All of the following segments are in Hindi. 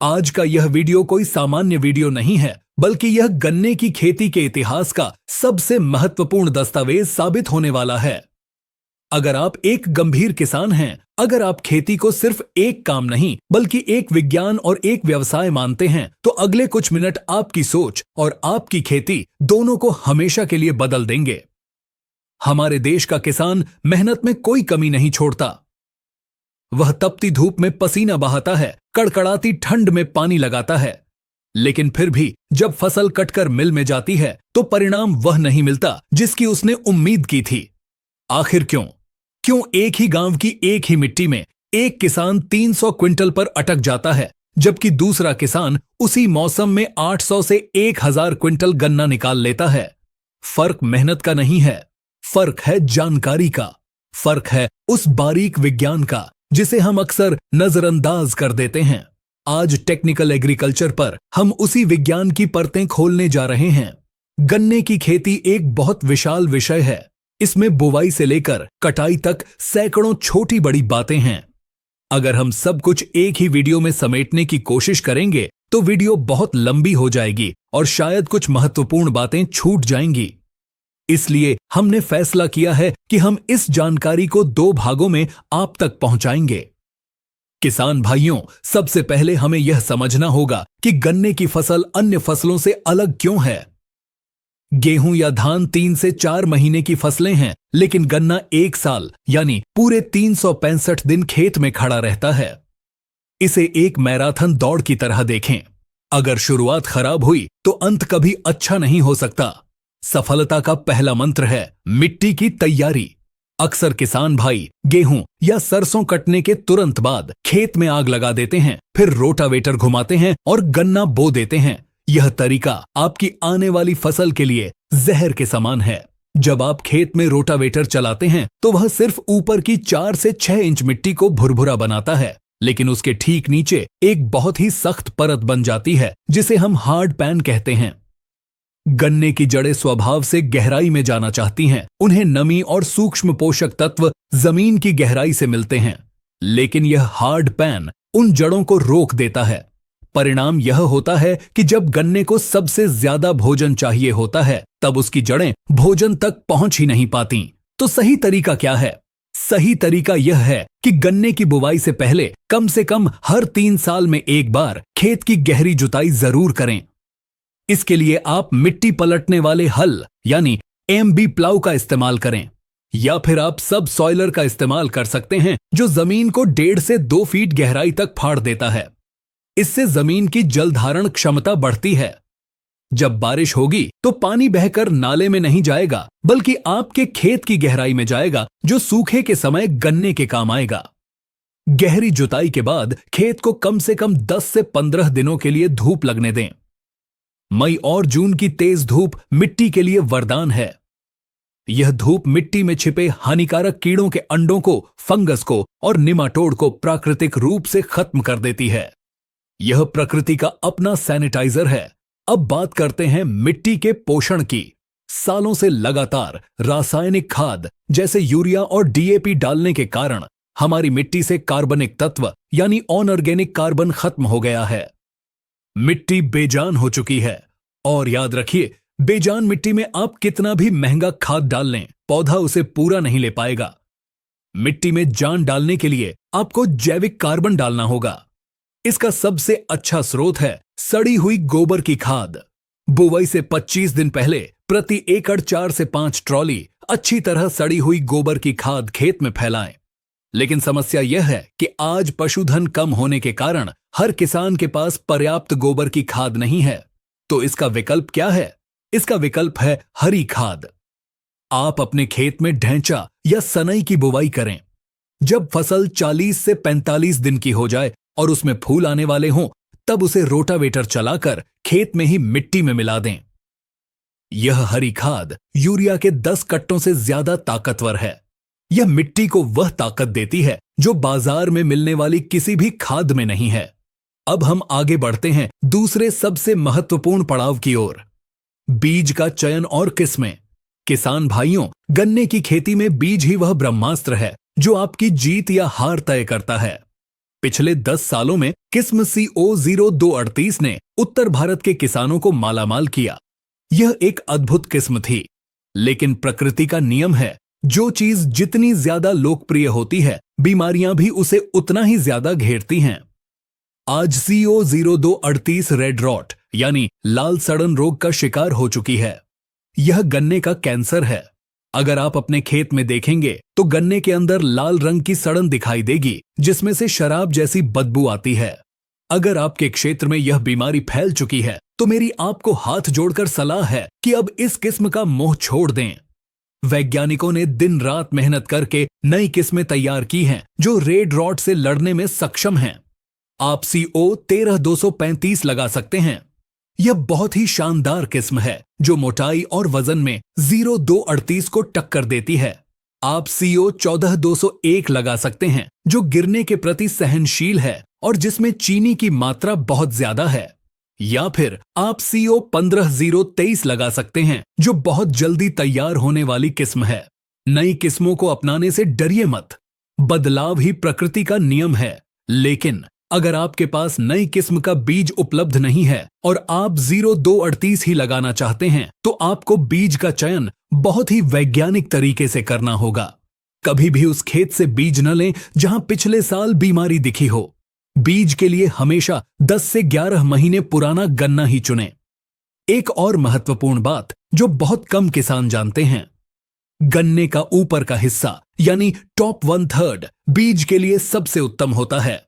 आज का यह वीडियो कोई सामान्य वीडियो नहीं है, बल्कि यह गन्ने की खेती के इतिहास का सबसे महत्वपूर्ण दस्तावेज साबित होने वाला है। अगर आप एक गंभीर किसान हैं, अगर आप खेती को सिर्फ एक काम नहीं बल्कि एक विज्ञान और एक व्यवसाय मानते हैं, तो अगले कुछ मिनट आपकी सोच और आपकी खेती दोनों को हमेशा के लिए बदल देंगे। हमारे देश का किसान मेहनत में कोई कमी नहीं छोड़ता। वह तपती धूप में पसीना बहाता है, कड़कड़ाती ठंड में पानी लगाता है, लेकिन फिर भी जब फसल कटकर मिल में जाती है तो परिणाम वह नहीं मिलता जिसकी उसने उम्मीद की थी। आखिर क्यों? क्यों एक ही गांव की एक ही मिट्टी में एक किसान 300 क्विंटल पर अटक जाता है, जबकि दूसरा किसान उसी मौसम में 800 से 1000 क्विंटल गन्ना निकाल लेता है? फर्क मेहनत का नहीं है, फर्क है जानकारी का, फर्क है उस बारीक विज्ञान का जिसे हम अक्सर नजरअंदाज कर देते हैं। आज टेक्निकल एग्रीकल्चर पर हम उसी विज्ञान की परतें खोलने जा रहे हैं। गन्ने की खेती एक बहुत विशाल विषय है। इसमें बुवाई से लेकर कटाई तक सैकड़ों छोटी बड़ी बातें हैं। अगर हम सब कुछ एक ही वीडियो में समेटने की कोशिश करेंगे तो वीडियो बहुत लंबी हो जाएगी और शायद कुछ महत्वपूर्ण बातें छूट जाएंगी। इसलिए हमने फैसला किया है कि हम इस जानकारी को 2 भागों में आप तक पहुंचाएंगे। किसान भाइयों, सबसे पहले हमें यह समझना होगा कि गन्ने की फसल अन्य फसलों से अलग क्यों है। गेहूं या धान 3 से 4 महीने की फसलें हैं, लेकिन गन्ना 1 साल यानी पूरे 365 दिन खेत में खड़ा रहता है। इसे एक मैराथन दौड़ की तरह देखें। अगर शुरुआत खराब हुई तो अंत कभी अच्छा नहीं हो सकता। सफलता का पहला मंत्र है मिट्टी की तैयारी। अक्सर किसान भाई गेहूं या सरसों कटने के तुरंत बाद खेत में आग लगा देते हैं, फिर रोटावेटर घुमाते हैं और गन्ना बो देते हैं। यह तरीका आपकी आने वाली फसल के लिए जहर के समान है। जब आप खेत में रोटावेटर चलाते हैं तो वह सिर्फ ऊपर की 4 से 6 इंच मिट्टी को भुरभुरा बनाता है, लेकिन उसके ठीक नीचे एक बहुत ही सख्त परत बन जाती है जिसे हम हार्ड पैन कहते हैं। गन्ने की जड़ें स्वभाव से गहराई में जाना चाहती हैं। उन्हें नमी और सूक्ष्म पोषक तत्व जमीन की गहराई से मिलते हैं, लेकिन यह हार्ड पैन उन जड़ों को रोक देता है। परिणाम यह होता है कि जब गन्ने को सबसे ज्यादा भोजन चाहिए होता है, तब उसकी जड़ें भोजन तक पहुंच ही नहीं पाती। तो सही तरीका क्या है? सही तरीका यह है कि गन्ने की बुवाई से पहले कम से कम हर 3 साल में एक बार खेत की गहरी जुताई जरूर करें। इसके लिए आप मिट्टी पलटने वाले हल यानी एमबी प्लाऊ का इस्तेमाल करें, या फिर आप सब सॉइलर का इस्तेमाल कर सकते हैं, जो जमीन को 1.5 से 2 फीट गहराई तक फाड़ देता है। इससे जमीन की जल धारण क्षमता बढ़ती है। जब बारिश होगी तो पानी बहकर नाले में नहीं जाएगा, बल्कि आपके खेत की गहराई में जाएगा, जो सूखे के समय गन्ने के काम आएगा। गहरी जुताई के बाद खेत को कम से कम 10 से 15 दिनों के लिए धूप लगने दें। मई और जून की तेज धूप मिट्टी के लिए वरदान है। यह धूप मिट्टी में छिपे हानिकारक कीड़ों के अंडों को, फंगस को और निमाटोड को प्राकृतिक रूप से खत्म कर देती है। यह प्रकृति का अपना सैनिटाइजर है। अब बात करते हैं मिट्टी के पोषण की। सालों से लगातार रासायनिक खाद जैसे यूरिया और डीएपी डालने के कारण हमारी मिट्टी से कार्बनिक तत्व यानी अनऑर्गेनिक कार्बन खत्म हो गया है। मिट्टी बेजान हो चुकी है। और याद रखिए, बेजान मिट्टी में आप कितना भी महंगा खाद डाल लें, पौधा उसे पूरा नहीं ले पाएगा। मिट्टी में जान डालने के लिए आपको जैविक कार्बन डालना होगा। इसका सबसे अच्छा स्रोत है सड़ी हुई गोबर की खाद। बुवाई से 25 दिन पहले प्रति एकड़ 4 से 5 ट्रॉली अच्छी तरह सड़ी हुई गोबर की खाद खेत में फैलाएं। लेकिन समस्या यह है कि आज पशुधन कम होने के कारण हर किसान के पास पर्याप्त गोबर की खाद नहीं है। तो इसका विकल्प क्या है? इसका विकल्प है हरी खाद। आप अपने खेत में ढैंचा या सनई की बुवाई करें। जब फसल 40 से 45 दिन की हो जाए और उसमें फूल आने वाले हों, तब उसे रोटावेटर चलाकर खेत में ही मिट्टी में मिला दें। यह हरी खाद यूरिया के 10 कट्टों से ज्यादा ताकतवर है। यह मिट्टी को वह ताकत देती है जो बाजार में मिलने वाली किसी भी खाद में नहीं है। अब हम आगे बढ़ते हैं दूसरे सबसे महत्वपूर्ण पड़ाव की ओर, बीज का चयन और किस्में। किसान भाइयों, गन्ने की खेती में बीज ही वह ब्रह्मास्त्र है जो आपकी जीत या हार तय करता है। पिछले 10 सालों में किस्म CO0238 ने उत्तर भारत के किसानों को मालामाल किया। यह एक अद्भुत किस्म थी, लेकिन प्रकृति का नियम है, जो चीज जितनी ज्यादा लोकप्रिय होती है, बीमारियां भी उसे उतना ही ज्यादा घेरती हैं। आज CO0238 रेड रॉट यानी लाल सड़न रोग का शिकार हो चुकी है। यह गन्ने का कैंसर है। अगर आप अपने खेत में देखेंगे तो गन्ने के अंदर लाल रंग की सड़न दिखाई देगी, जिसमें से शराब जैसी बदबू आती है। अगर आपके क्षेत्र में यह बीमारी फैल चुकी है तो मेरी आपको हाथ जोड़कर सलाह है कि अब इस किस्म का मोह छोड़ दें। वैज्ञानिकों ने दिन रात मेहनत करके नई किस्में तैयार की हैं जो रेड रॉट से लड़ने में सक्षम हैं। आप CO13235 लगा सकते हैं। यह बहुत ही शानदार किस्म है जो मोटाई और वजन में 0238 को टक्कर देती है। आप CO14201 लगा सकते हैं जो गिरने के प्रति सहनशील है और जिसमें चीनी की मात्रा बहुत ज्यादा है। या फिर आप CO15023 लगा सकते हैं जो बहुत जल्दी तैयार होने वाली किस्म है। नई किस्मों को अपनाने से डरिए मत। बदलाव ही प्रकृति का नियम है। लेकिन अगर आपके पास नई किस्म का बीज उपलब्ध नहीं है और आप 0238 ही लगाना चाहते हैं तो आपको बीज का चयन बहुत ही वैज्ञानिक तरीके से करना होगा। कभी भी उस खेत से बीज न लें जहां पिछले साल बीमारी दिखी हो। बीज के लिए हमेशा 10 से 11 महीने पुराना गन्ना ही चुनें। एक और महत्वपूर्ण बात जो बहुत कम किसान जानते हैं, गन्ने का ऊपर का हिस्सा यानी टॉप 1/3 बीज के लिए सबसे उत्तम होता है।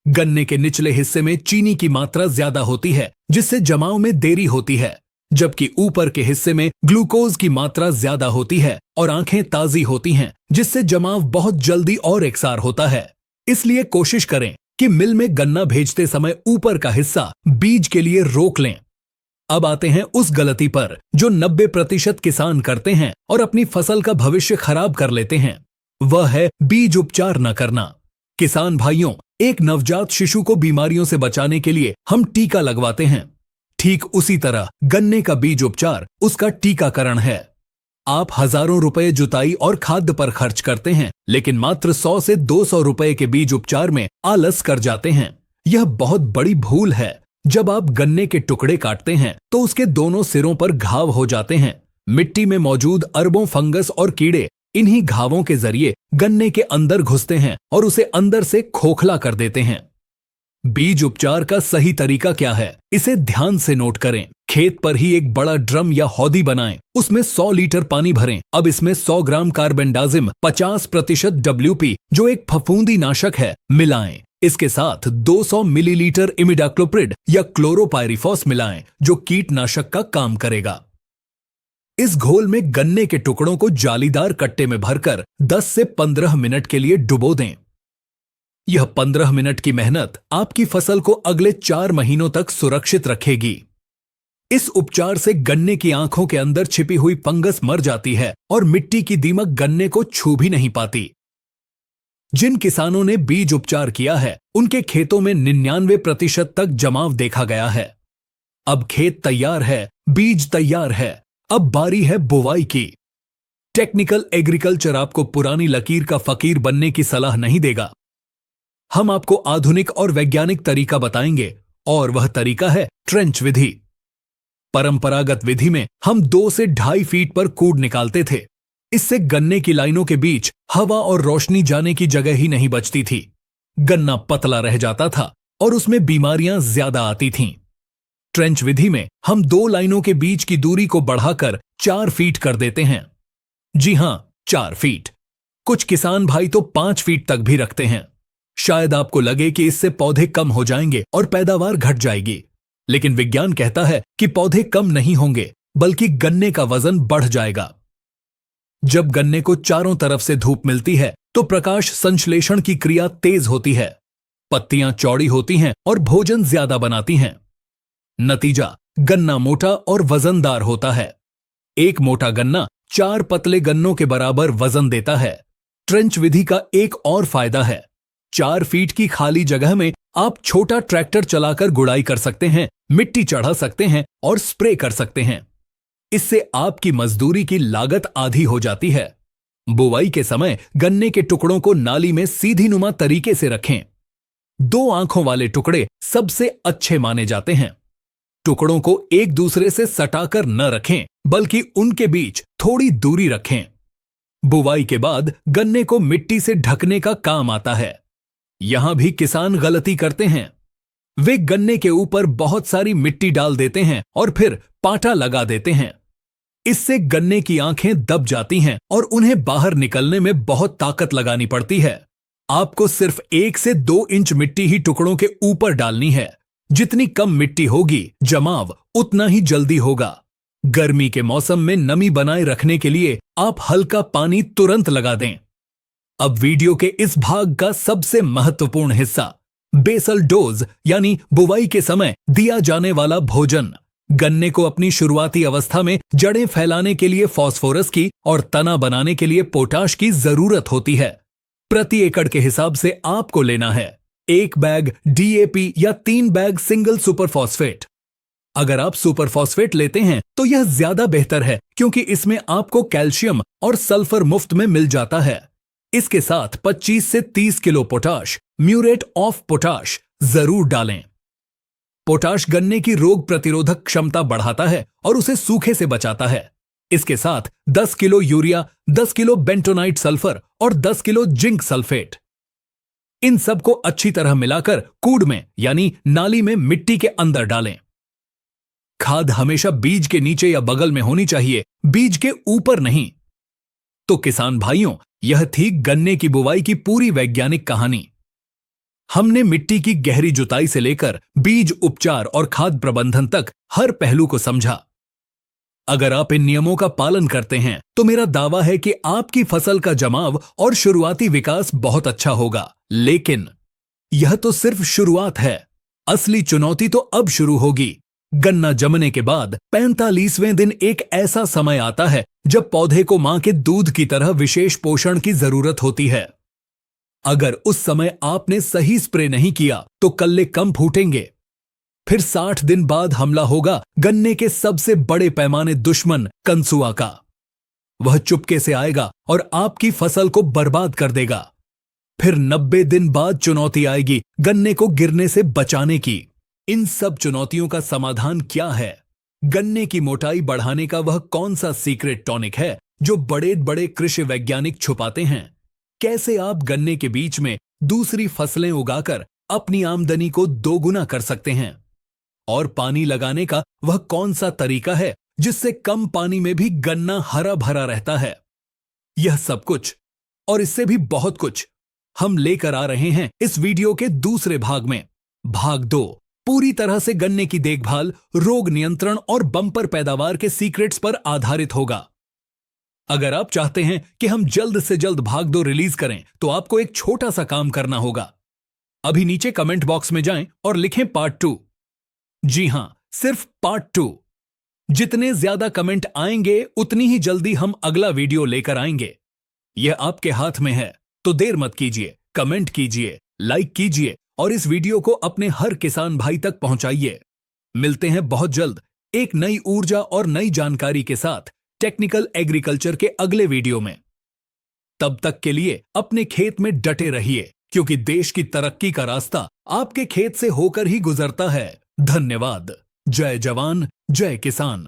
गन्ने के निचले हिस्से में चीनी की मात्रा ज्यादा होती है, जिससे जमाव में देरी होती है, जबकि ऊपर के हिस्से में ग्लूकोज की मात्रा ज्यादा होती है और आंखें ताजी होती हैं, जिससे जमाव बहुत जल्दी और एकसार होता है। इसलिए कोशिश करें कि मिल में गन्ना भेजते समय ऊपर का हिस्सा बीज के लिए रोक लें। अब आते हैं उस गलती पर जो 90% किसान करते हैं और अपनी फसल का भविष्य खराब कर लेते हैं। वह है बीज उपचार न करना। किसान भाइयों, एक नवजात शिशु को बीमारियों से बचाने के लिए हम टीका लगवाते हैं। ठीक उसी तरह गन्ने का बीज उपचार उसका टीकाकरण है। आप हजारों रुपए जुताई और खाद्य पर खर्च करते हैं, लेकिन मात्र 100 से 200 रुपए के बीज उपचार में आलस कर जाते हैं। यह बहुत बड़ी भूल है। जब आप गन्ने के टुकड़े काटते हैं तो उसके दोनों सिरों पर घाव हो जाते हैं। मिट्टी में मौजूद अरबों फंगस और कीड़े इन्हीं घावों के जरिए गन्ने के अंदर घुसते हैं और उसे अंदर से खोखला कर देते हैं। बीज उपचार का सही तरीका क्या है, इसे ध्यान से नोट करें। खेत पर ही एक बड़ा ड्रम या हौदी बनाएं, उसमें 100 लीटर पानी भरें। अब इसमें 100 ग्राम कार्बेंडाजिम 50% WP जो एक फफूंदी नाशक है मिलाएं। इसके साथ 200 मिलीलीटर इमिडाक्लोप्रिड या क्लोरोपायरिफॉस मिलाएं जो कीटनाशक का काम करेगा। इस घोल में गन्ने के टुकड़ों को जालीदार कट्टे में भरकर 10 से 15 मिनट के लिए डुबो दें। यह 15 मिनट की मेहनत आपकी फसल को अगले 4 महीनों तक सुरक्षित रखेगी। इस उपचार से गन्ने की आंखों के अंदर छिपी हुई फंगस मर जाती है और मिट्टी की दीमक गन्ने को छू भी नहीं पाती। जिन किसानों ने बीज उपचार किया है उनके खेतों में 99% तक जमाव देखा गया है। अब खेत तैयार है, बीज तैयार है, अब बारी है बुवाई की। टेक्निकल एग्रीकल्चर आपको पुरानी लकीर का फकीर बनने की सलाह नहीं देगा। हम आपको आधुनिक और वैज्ञानिक तरीका बताएंगे और वह तरीका है ट्रेंच विधि। परंपरागत विधि में हम 2 से 2.5 फीट पर कूड़ निकालते थे। इससे गन्ने की लाइनों के बीच हवा और रोशनी जाने की जगह ही नहीं बचती थी। गन्ना पतला रह जाता था और उसमें बीमारियां ज्यादा आती थीं। ट्रेंच विधि में हम 2 लाइनों के बीच की दूरी को बढ़ाकर 4 फीट कर देते हैं। जी हां, 4 फीट। कुछ किसान भाई तो 5 फीट तक भी रखते हैं। शायद आपको लगे कि इससे पौधे कम हो जाएंगे और पैदावार घट जाएगी, लेकिन विज्ञान कहता है कि पौधे कम नहीं होंगे, बल्कि गन्ने का वजन बढ़ जाएगा। जब गन्ने को चारों तरफ से धूप मिलती है तो प्रकाश संश्लेषण की क्रिया तेज होती है, पत्तियां चौड़ी होती हैं और भोजन ज्यादा बनाती हैं। नतीजा, गन्ना मोटा और वजनदार होता है। एक मोटा गन्ना 4 पतले गन्नों के बराबर वजन देता है। ट्रेंच विधि का एक और फायदा है, 4 फीट की खाली जगह में आप छोटा ट्रैक्टर चलाकर गुड़ाई कर सकते हैं, मिट्टी चढ़ा सकते हैं और स्प्रे कर सकते हैं। इससे आपकी मजदूरी की लागत आधी हो जाती है। बुवाई के समय गन्ने के टुकड़ों को नाली में सीधी नुमा तरीके से रखें। दो आंखों वाले टुकड़े सबसे अच्छे माने जाते हैं। टुकड़ों को एक दूसरे से सटाकर न रखें, बल्कि उनके बीच थोड़ी दूरी रखें। बुवाई के बाद गन्ने को मिट्टी से ढकने का काम आता है। यहां भी किसान गलती करते हैं। वे गन्ने के ऊपर बहुत सारी मिट्टी डाल देते हैं और फिर पाटा लगा देते हैं। इससे गन्ने की आंखें दब जाती हैं और उन्हें बाहर निकलने में बहुत ताकत लगानी पड़ती है। आपको सिर्फ 1 से 2 इंच मिट्टी ही टुकड़ों के ऊपर डालनी है। जितनी कम मिट्टी होगी, जमाव उतना ही जल्दी होगा। गर्मी के मौसम में नमी बनाए रखने के लिए आप हल्का पानी तुरंत लगा दें। अब वीडियो के इस भाग का सबसे महत्वपूर्ण हिस्सा, बेसल डोज यानी बुवाई के समय दिया जाने वाला भोजन। गन्ने को अपनी शुरुआती अवस्था में जड़ें फैलाने के लिए फास्फोरस की और तना बनाने के लिए पोटाश की जरूरत होती है। प्रति एकड़ के हिसाब से आपको लेना है 1 बैग डीएपी या 3 बैग सिंगल सुपर फॉस्फेट। अगर आप सुपर फॉस्फेट लेते हैं तो यह ज्यादा बेहतर है, क्योंकि इसमें आपको कैल्शियम और सल्फर मुफ्त में मिल जाता है। इसके साथ 25 से 30 kilo potash, muriate of potash जरूर डालें। पोटाश गन्ने की रोग प्रतिरोधक क्षमता बढ़ाता है और उसे सूखे से बचाता है। इसके साथ 10 kilo urea, 10 kilo bentonite sulphur और 10 किलो जिंक सल्फेट। इन सबको अच्छी तरह मिलाकर कूड़ में यानी नाली में मिट्टी के अंदर डालें। खाद हमेशा बीज के नीचे या बगल में होनी चाहिए, बीज के ऊपर नहीं। तो किसान भाइयों, यह थी गन्ने की बुवाई की पूरी वैज्ञानिक कहानी। हमने मिट्टी की गहरी जुताई से लेकर बीज उपचार और खाद प्रबंधन तक हर पहलू को समझा। अगर आप इन नियमों का पालन करते हैं तो मेरा दावा है कि आपकी फसल का जमाव और शुरुआती विकास बहुत अच्छा होगा। लेकिन यह तो सिर्फ शुरुआत है। असली चुनौती तो अब शुरू होगी। गन्ना जमने के बाद 45वें दिन एक ऐसा समय आता है जब पौधे को मां के दूध की तरह विशेष पोषण की जरूरत होती है। अगर उस समय आपने सही स्प्रे नहीं किया तो कल्ले कम फूटेंगे। फिर 60 दिन बाद हमला होगा गन्ने के सबसे बड़े पैमाने दुश्मन कंसुआ का। वह चुपके से आएगा और आपकी फसल को बर्बाद कर देगा। फिर 90 दिन बाद चुनौती आएगी गन्ने को गिरने से बचाने की। इन सब चुनौतियों का समाधान क्या है? गन्ने की मोटाई बढ़ाने का वह कौन सा सीक्रेट टॉनिक है जो बड़े बड़े कृषि वैज्ञानिक छुपाते हैं? कैसे आप गन्ने के बीच में दूसरी फसलें उगाकर अपनी आमदनी को दोगुना कर सकते हैं? और पानी लगाने का वह कौन सा तरीका है जिससे कम पानी में भी गन्ना हरा भरा रहता है? यह सब कुछ और इससे भी बहुत कुछ हम लेकर आ रहे हैं इस वीडियो के दूसरे भाग में। भाग 2 पूरी तरह से गन्ने की देखभाल, रोग नियंत्रण और बम्पर पैदावार के सीक्रेट्स पर आधारित होगा। अगर आप चाहते हैं कि हम जल्द से जल्द भाग 2 रिलीज करें तो आपको एक छोटा सा काम करना होगा। अभी नीचे कमेंट बॉक्स में जाएं और लिखें पार्ट 2। जी हां, सिर्फ पार्ट 2। जितने ज्यादा कमेंट आएंगे उतनी ही जल्दी हम अगला वीडियो लेकर आएंगे। यह आपके हाथ में है, तो देर मत कीजिए, कमेंट कीजिए, लाइक कीजिए और इस वीडियो को अपने हर किसान भाई तक पहुंचाइए। मिलते हैं बहुत जल्द एक नई ऊर्जा और नई जानकारी के साथ टेक्निकल एग्रीकल्चर के अगले वीडियो में। तब तक के लिए अपने खेत में डटे रहिए, क्योंकि देश की तरक्की का रास्ता आपके खेत से होकर ही गुजरता है। धन्यवाद। जय जवान, जय किसान।